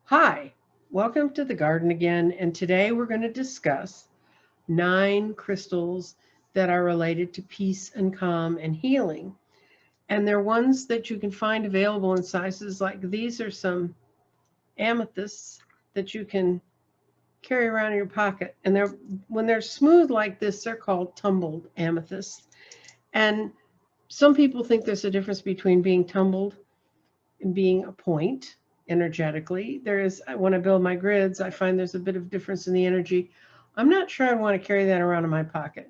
Hi, welcome to the garden again, and today we're going to discuss 9 crystals that are related to peace and calm and healing. And they're ones that you can find available in sizes like these are some amethysts that you can carry around in your pocket. And when they're smooth like this, they're called tumbled amethysts. And some people think there's a difference between being tumbled and being a point energetically. There is, when I build my grids, I find there's a bit of difference in the energy. I'm not sure I want to carry that around in my pocket.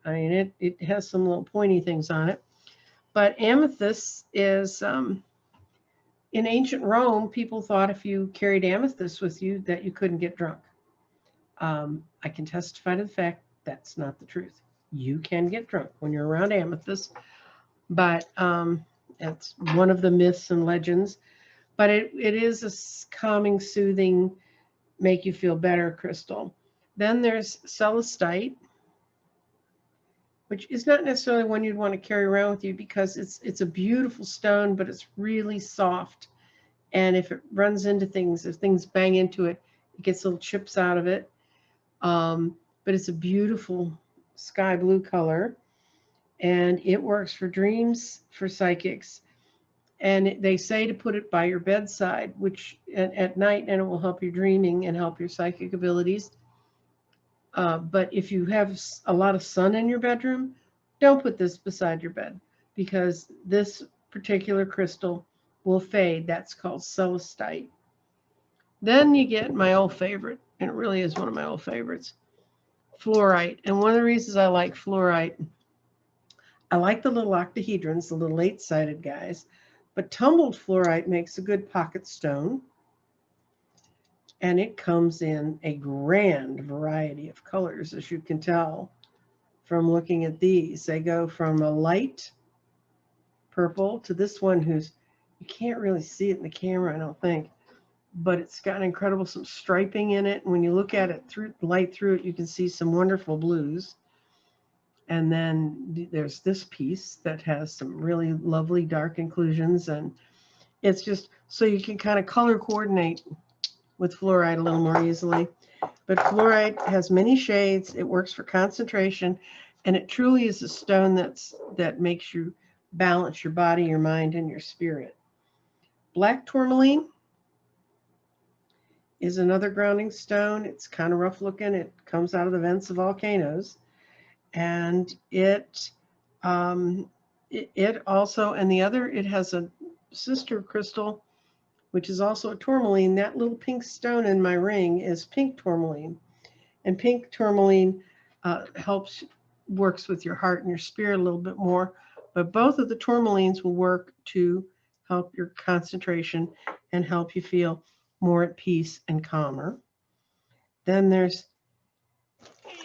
I mean, it has some little pointy things on it. But amethyst is, in ancient Rome, people thought if you carried amethyst with you that you couldn't get drunk. I can testify to the fact that's not the truth. You can get drunk when you're around amethyst, but it's one of the myths and legends. But it is a calming, soothing, make you feel better crystal. Then there's Celestite, which is not necessarily one you'd want to carry around with you because it's a beautiful stone, but it's really soft. And if it runs into things, if things bang into it, it gets little chips out of it. But it's a beautiful sky blue color, and it works for dreams, for psychics. And they say to put it by your bedside, which at night, and it will help your dreaming and help your psychic abilities. But if you have a lot of sun in your bedroom, don't put this beside your bed because this particular crystal will fade. That's called celestite. Then you get my old favorite, and it really is one of my old favorites, fluorite. And one of the reasons I like fluorite, I like the little octahedrons, the little 8-sided guys, but tumbled fluorite makes a good pocket stone. And it comes in a grand variety of colors, as you can tell from looking at these. They go from a light purple to this one who's, you can't really see it in the camera, I don't think, but it's got incredible some striping in it. When you look at it through light through it, you can see some wonderful blues. And then there's this piece that has some really lovely dark inclusions, and it's just so you can kind of color coordinate with fluorite a little more easily. But fluorite has many shades. It works for concentration, and it truly is a stone that makes you balance your body, your mind, and your spirit. Black tourmaline is another grounding stone. It's kind of rough looking. It comes out of the vents of volcanoes, and it also, and the other, it has a sister crystal, which is also a tourmaline. That little pink stone in my ring is pink tourmaline. And pink tourmaline works with your heart and your spirit a little bit more. But both of the tourmalines will work to help your concentration and help you feel more at peace and calmer. Then there's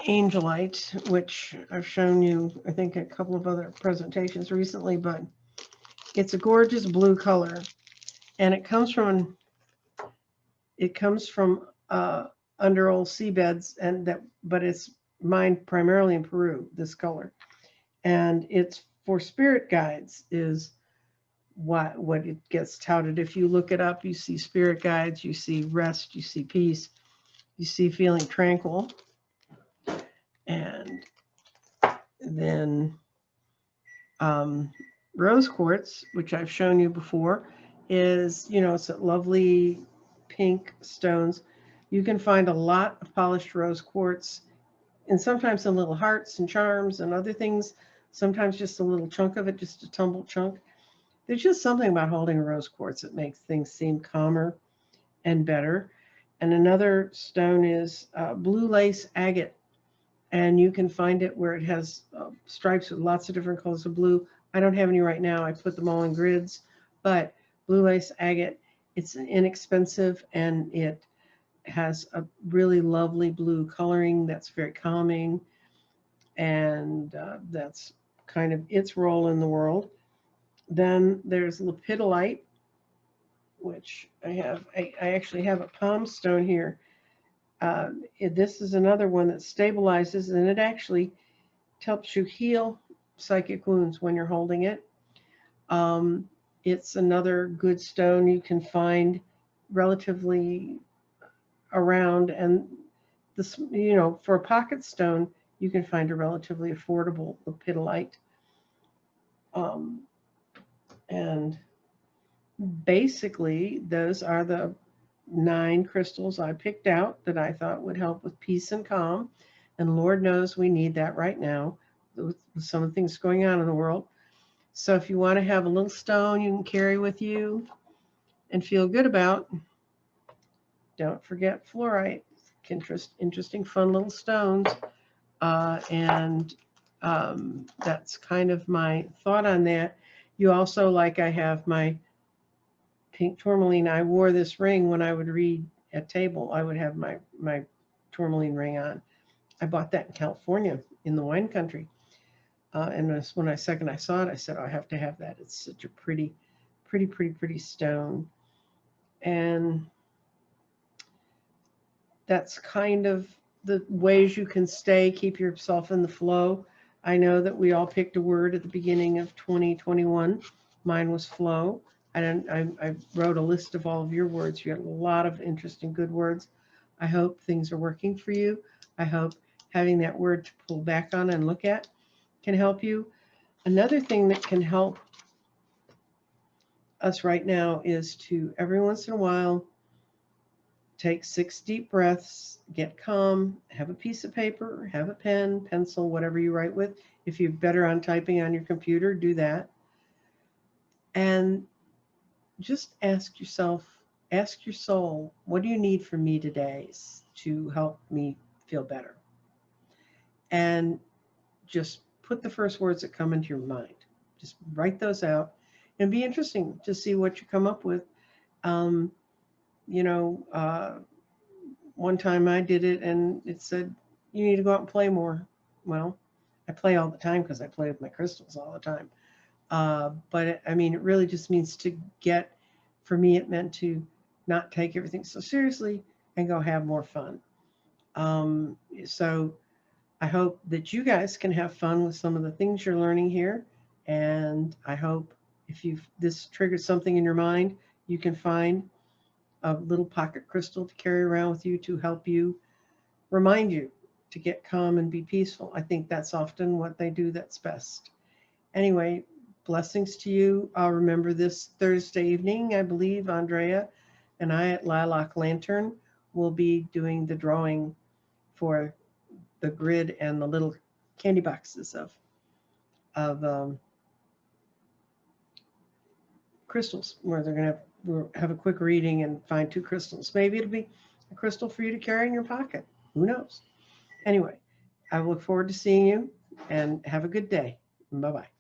Angelite, which I've shown you, I think, a couple of other presentations recently, but it's a gorgeous blue color. And it comes from under old seabeds, but it's mined primarily in Peru, this color. And it's for spirit guides is what it gets touted. If you look it up, you see spirit guides, you see rest, you see peace, you see feeling tranquil. And then rose quartz, which I've shown you before, is, it's a lovely pink stones. You can find a lot of polished rose quartz, and sometimes in little hearts and charms and other things, sometimes just a little chunk of it, just a tumbled chunk. There's just something about holding a rose quartz that makes things seem calmer and better. And another stone is blue lace agate. And you can find it where it has stripes with lots of different colors of blue. I don't have any right now. I put them all in grids. But blue lace agate, it's inexpensive, and it has a really lovely blue coloring that's very calming. And that's kind of its role in the world. Then there's Lepidolite, which I actually have a palm stone here. This is another one that stabilizes, and it actually helps you heal psychic wounds when you're holding it. It's another good stone you can find relatively around, and this, you know, for a pocket stone, you can find a relatively affordable Lepidolite. And basically, those are the 9 crystals I picked out that I thought would help with peace and calm. And Lord knows we need that right now with some of the things going on in the world. So if you want to have a little stone you can carry with you and feel good about, don't forget fluorite. Interesting, fun little stones. And that's kind of my thought on that. You also, like I have my pink tourmaline. I wore this ring when I would read at table. I would have my tourmaline ring on. I bought that in California in the wine country. And when I saw it, I said, oh, I have to have that. It's such a pretty stone. And that's kind of the ways you can keep yourself in the flow. I know that we all picked a word at the beginning of 2021. Mine was flow. I wrote a list of all of your words. You had a lot of interesting, good words. I hope things are working for you. I hope having that word to pull back on and look at can help you. Another thing that can help us right now is to, every once in a while, take 6 deep breaths, get calm, have a piece of paper, have a pen, pencil, whatever you write with. If you're better on typing on your computer, do that. And just ask yourself, ask your soul, what do you need from me today to help me feel better? And just put the first words that come into your mind. Just write those out. And be interesting to see what you come up with. One time I did it and it said, you need to go out and play more. Well, I play all the time because I play with my crystals all the time. But it really just means for me, it meant to not take everything so seriously and go have more fun. So I hope that you guys can have fun with some of the things you're learning here. And I hope if this triggers something in your mind, you can find a little pocket crystal to carry around with you to help you, remind you to get calm and be peaceful. I think that's often what they do that's best. Anyway, blessings to you. I'll remember this Thursday evening, I believe, Andrea and I at Lilac Lantern will be doing the drawing for the grid and the little candy boxes of crystals, where they're going to have a quick reading and find 2 crystals. Maybe it'll be a crystal for you to carry in your pocket. Who knows? Anyway, I look forward to seeing you and have a good day. Bye-bye.